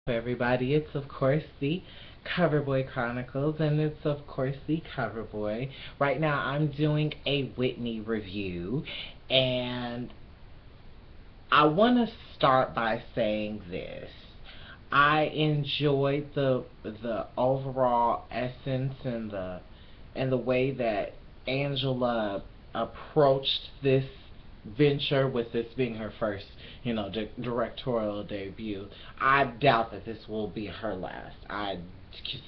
Everybody, it's of course the CoverBoi Chronicles, and it's of course the CoverBoi. Right now, I'm doing a Whitney review, and I want to start by saying this. I enjoyed the overall essence and the way that Angela approached this venture, with this being her first, directorial debut. I doubt that this will be her last. I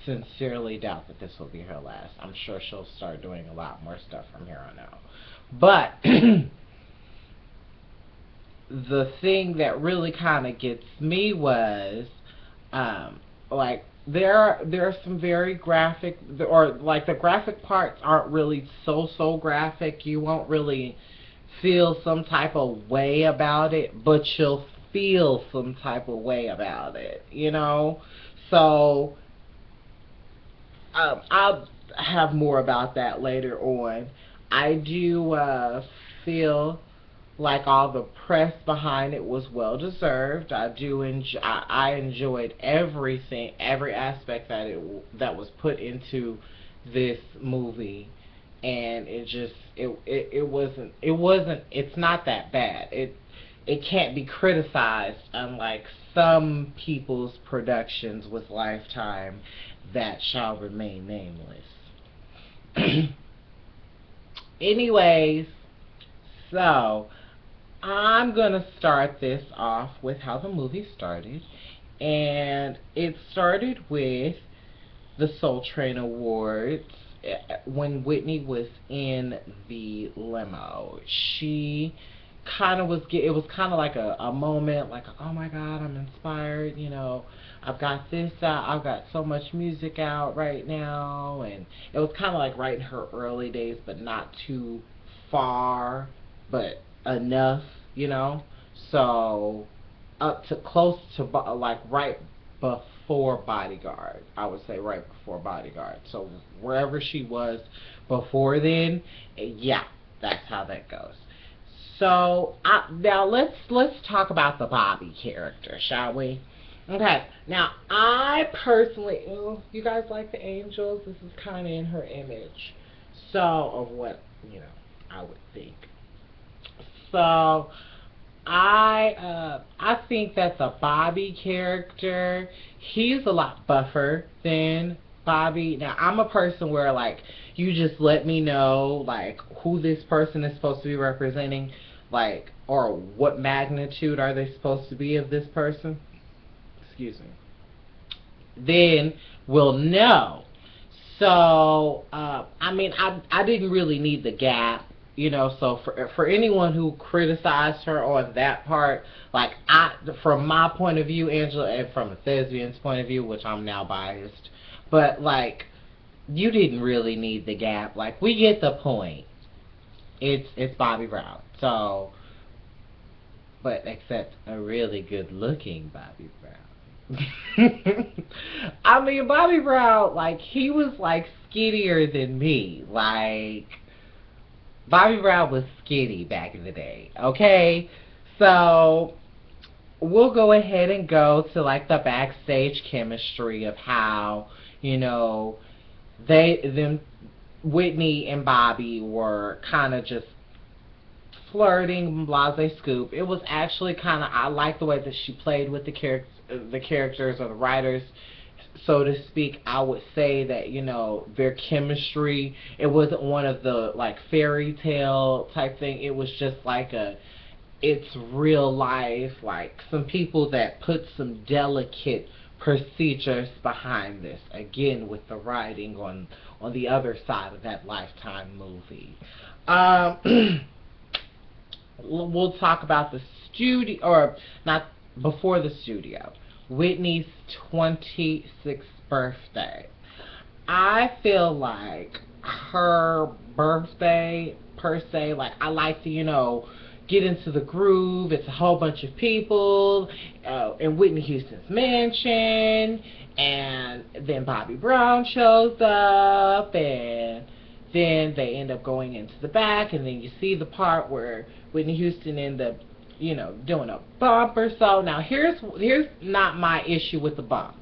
sincerely doubt that this will be her last. I'm sure she'll start doing a lot more stuff from here on out. But the thing that really kind of gets me was, like, there are some very graphic, or like the graphic parts aren't really so graphic. You won't really feel some type of way about it, but you'll feel some type of way about it. So I'll have more about that later on. I do feel like all the press behind it was well deserved. I enjoyed everything, every aspect that was put into this movie, and it's not that bad. It can't be criticized, unlike some people's productions with Lifetime that shall remain nameless. Anyways, so I'm going to start this off with how the movie started. And it started with the Soul Train Awards when Whitney was in the limo. She kind of was, it was kind of like a moment, like, oh my God, I'm inspired, I've got this out, I've got so much music out right now. And it was kind of like right in her early days, but not too far, but enough. So up to close to, like, right before Bodyguard. I would say right before Bodyguard. So wherever she was before then, yeah, that's how that goes. So now let's talk about the Bobby character, shall we? Okay. Now I personally, you guys like the angels? This is kind of in her image, so of what I would think. So I think that the Bobby character, he's a lot buffer than Bobby. Now, I'm a person where, like, you just let me know, like, who this person is supposed to be representing, like, or what magnitude are they supposed to be of this person. Excuse me. Then we'll know. So, I didn't really need the gap. So for anyone who criticized her on that part, like, from my point of view, Angela, and from a thespian's point of view, which I'm now biased, but, like, you didn't really need the gap. Like, we get the point. It's Bobby Brown. So, but except a really good looking Bobby Brown. Bobby Brown, like, he was, like, skinnier than me. Like, Bobby Brown was skinny back in the day, okay? So we'll go ahead and go to, like, the backstage chemistry of how, Whitney and Bobby were kind of just flirting, blase scoop. It was actually kind of, I like the way that she played with the characters or the writers, so to speak. I would say that, their chemistry, it wasn't one of the, like, fairy tale type thing. It was just like it's real life, like, some people that put some delicate procedures behind this, again, with the writing on the other side of that Lifetime movie. We'll talk about the studio, or not, before the studio, Whitney's 26th birthday. I feel like her birthday, per se, like, I like to, get into the groove. It's a whole bunch of people in Whitney Houston's mansion, and then Bobby Brown shows up, and then they end up going into the back, and then you see the part where Whitney Houston and the you know, doing a bump or so. Now, here's not my issue with the bumps,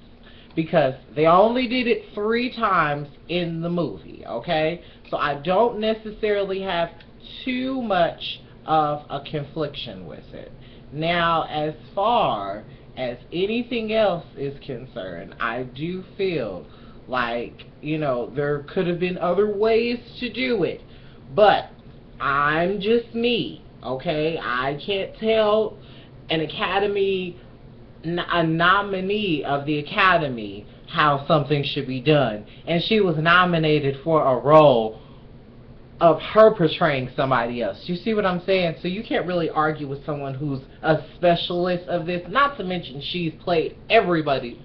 because they only did it 3 times in the movie, okay? So I don't necessarily have too much of a confliction with it. Now, as far as anything else is concerned, I do feel like, you know, there could have been other ways to do it. But I'm just me, okay? I can't tell an a nominee of the Academy how something should be done. And she was nominated for a role of her portraying somebody else. You see what I'm saying? So you can't really argue with someone who's a specialist of this. Not to mention she's played everybody's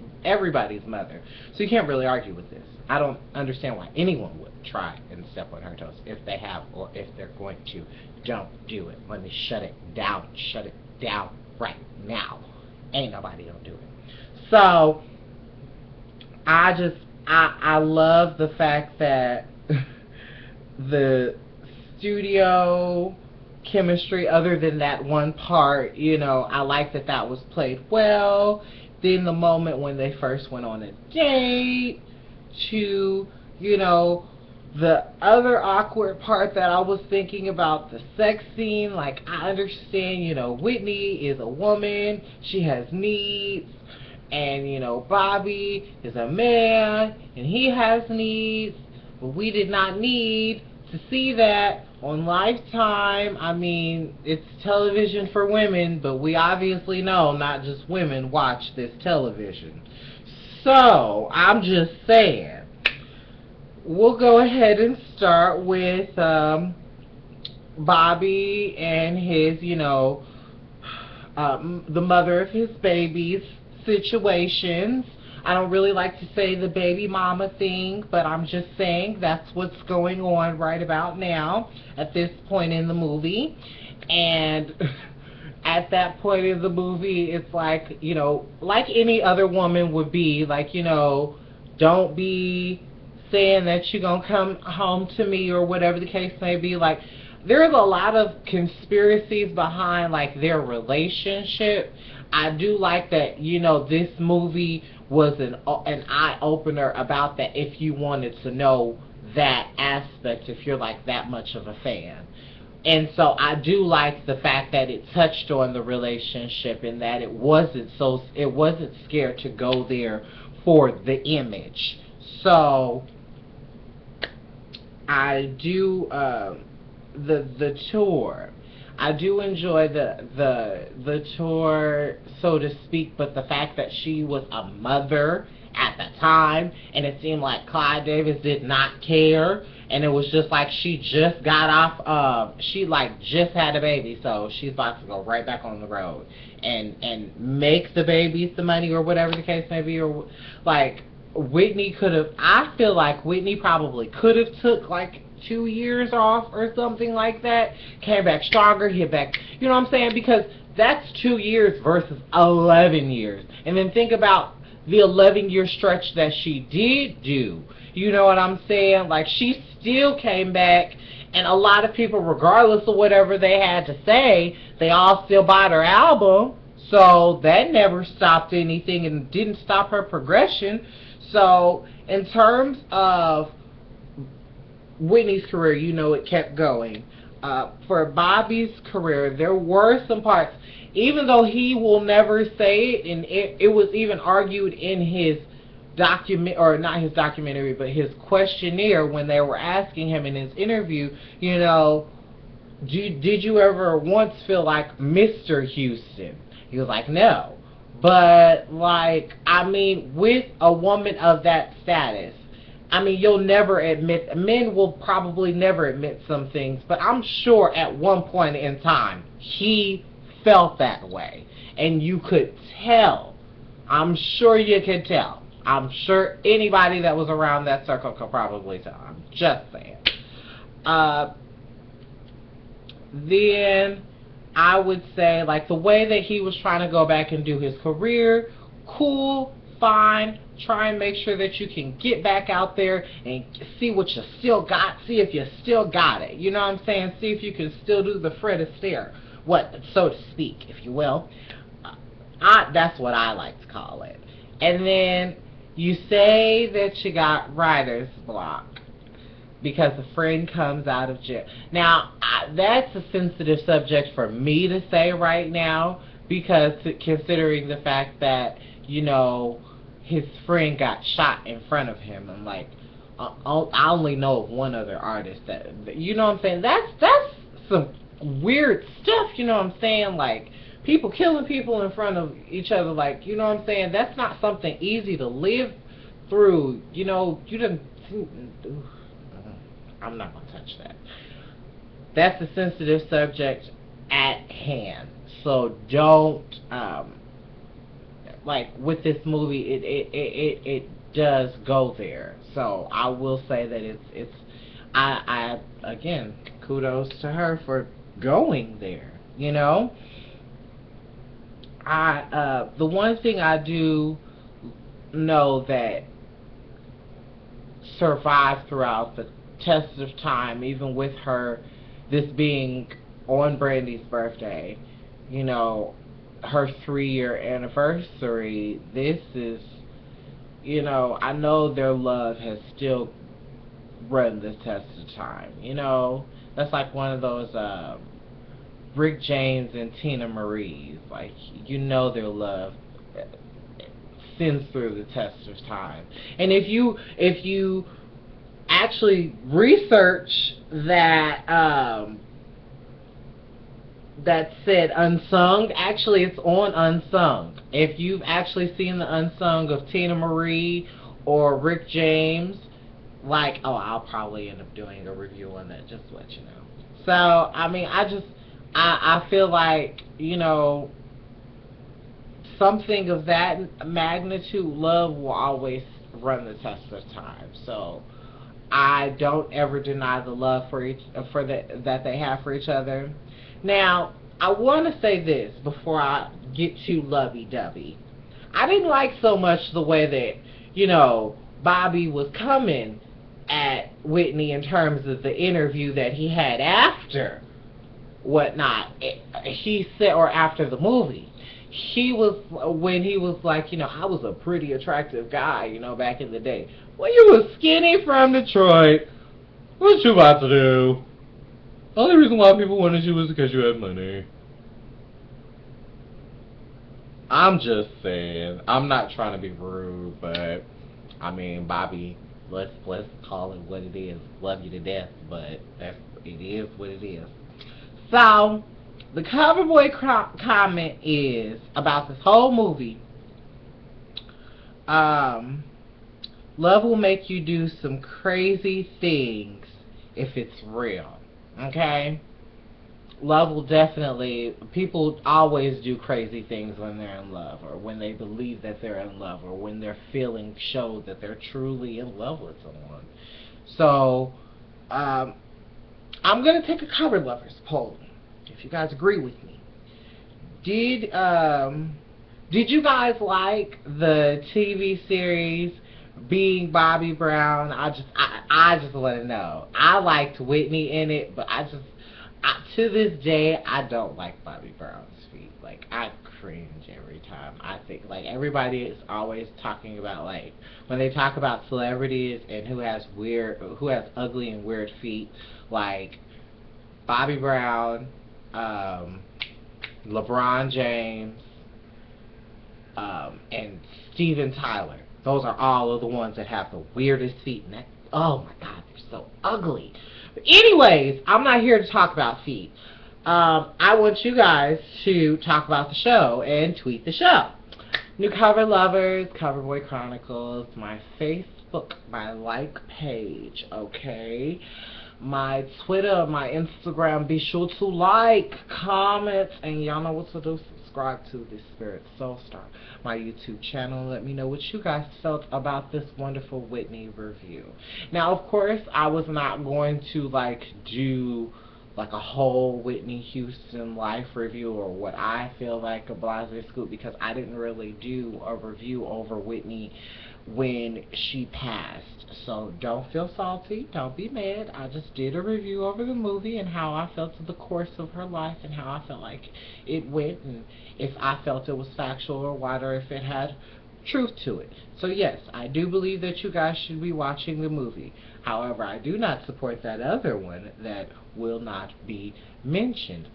mother. So you can't really argue with this. I don't understand why anyone would try and step on her toes. If they have, or if they're going to, don't do it. Let me shut it down. Shut it down right now. Ain't nobody gonna do it. So I love the fact that the studio chemistry, other than that one part, you know, I like that that was played well. Then the moment when they first went on a date, to, you know, the other awkward part that I was thinking about, the sex scene. Like, I understand, you know, Whitney is a woman, she has needs, and, you know, Bobby is a man, and he has needs, but we did not need to see that on Lifetime. I mean, it's television for women, but we obviously know not just women watch this television. So, I'm just saying, we'll go ahead and start with Bobby and his, you know, the mother of his babies situations. I don't really like to say the baby mama thing, but I'm just saying that's what's going on right about now at this point in the movie. And at that point in the movie, it's like, you know, like any other woman would be, like, you know, don't be saying that you're going to come home to me or whatever the case may be. Like, there's a lot of conspiracies behind, like, their relationship. I do like that, you know, this movie was an eye-opener about that, if you wanted to know that aspect, if you're, like, that much of a fan. And so I do like the fact that it touched on the relationship, and that it wasn't scared to go there for the image. So I do the tour. I do enjoy the tour, so to speak, but the fact that she was a mother at the time, and it seemed like Clive Davis did not care, and it was just like she just got off, she like just had a baby, so she's about to go right back on the road and make the babies the money or whatever the case may be. Or like, Whitney could have, I feel like Whitney probably could have took like 2 years off or something like that, came back stronger, hit back, you know what I'm saying? Because that's 2 years versus 11 years. And then think about the 11-year stretch that she did do. You know what I'm saying? Like, she still came back, and a lot of people, regardless of whatever they had to say, they all still bought her album. So that never stopped anything and didn't stop her progression. So in terms of Whitney's career, you know, it kept going. For Bobby's career, there were some parts, even though he will never say it, and it was even argued in his document, or not his documentary, but his questionnaire, when they were asking him in his interview, you know, did you ever once feel like Mr. Houston? He was like, no. But, like, I mean, with a woman of that status, I mean, you'll never admit, men will probably never admit some things, but I'm sure at one point in time, he felt that way. And you could tell. I'm sure you could tell. I'm sure anybody that was around that circle could probably tell. I'm just saying. Then I would say, like, the way that he was trying to go back and do his career, cool, fine. Try and make sure that you can get back out there and see what you still got. See if you still got it. You know what I'm saying? See if you can still do the Fred Astaire. what, so to speak, if you will. That's what I like to call it. And then you say that you got writer's block because a friend comes out of jail. Now, that's a sensitive subject for me to say right now, because considering the fact that, you know, his friend got shot in front of him, and like, I only know of one other artist that, you know what I'm saying? That's some weird stuff, you know what I'm saying? Like, people killing people in front of each other, like, you know what I'm saying? That's not something easy to live through, you know. You didn't. I'm not gonna touch that. That's a sensitive subject at hand. So don't, like with this movie, it does go there. So I will say that I again, kudos to her for going there. You know, the one thing I do know that survived throughout the test of time, even with her, this being on Brandy's birthday, you know, her 3-year anniversary, this is, you know, I know their love has still run the test of time, you know. That's like one of those Rick James and Tina Marie's, like, you know, their love sends through the test of time. And if you actually research that that said Unsung, actually it's on Unsung. If you've actually seen the Unsung of Tina Marie or Rick James, like, oh, I'll probably end up doing a review on that, just to let you know. So, I mean, I feel like, you know, something of that magnitude, love will always run the test of time. So I don't ever deny the love that they have for each other. Now, I want to say this before I get too lovey-dovey. I didn't like so much the way that, you know, Bobby was coming at Whitney in terms of the interview that he had after whatnot. He said, or after the movie. When he was like, you know, I was a pretty attractive guy, you know, back in the day. Well, you was skinny from Detroit. What you about to do? The only reason why people wanted you was because you had money. I'm just saying. I'm not trying to be rude, but I mean, Bobby, let's call it what it is. Love you to death, but it is what it is. So, the CoverBoi comment is about this whole movie. Love will make you do some crazy things if it's real. Okay? Love will definitely, people always do crazy things when they're in love, or when they believe that they're in love, or when their feelings show that they're truly in love with someone. So, I'm going to take a cover lovers poll, if you guys agree with me. Did you guys like the TV series Being Bobby Brown? I just want to know. I liked Whitney in it, but to this day, I don't like Bobby Brown's feet. Like, I cringe every time. I think, like, everybody is always talking about, like, when they talk about celebrities and who has ugly and weird feet, like Bobby Brown, LeBron James, and Steven Tyler. Those are all of the ones that have the weirdest feet. And oh my God, they're so ugly. But anyways, I'm not here to talk about feet. I want you guys to talk about the show and tweet the show. New cover lovers, CoverBoi Chronicles, my Facebook, my like page, okay? My Twitter, my Instagram, be sure to like, comment, and y'all know what to do. Subscribe to The Spirit Soul Star, my YouTube channel. Let me know what you guys felt about this wonderful Whitney review. Now, of course, I was not going to do like a whole Whitney Houston life review, or what I feel like a blase scoop, because I didn't really do a review over Whitney when she passed. So don't feel salty, don't be mad. I just did a review over the movie and how I felt of the course of her life and how I felt like it went, and if I felt it was factual or what, or if it had truth to it. So yes, I do believe that you guys should be watching the movie. However, I do not support that other one that will not be mentioned.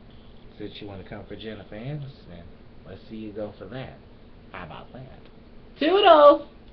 Since you want to come for Jennifer Aniston, let's see you go for that. How about that? Toodles!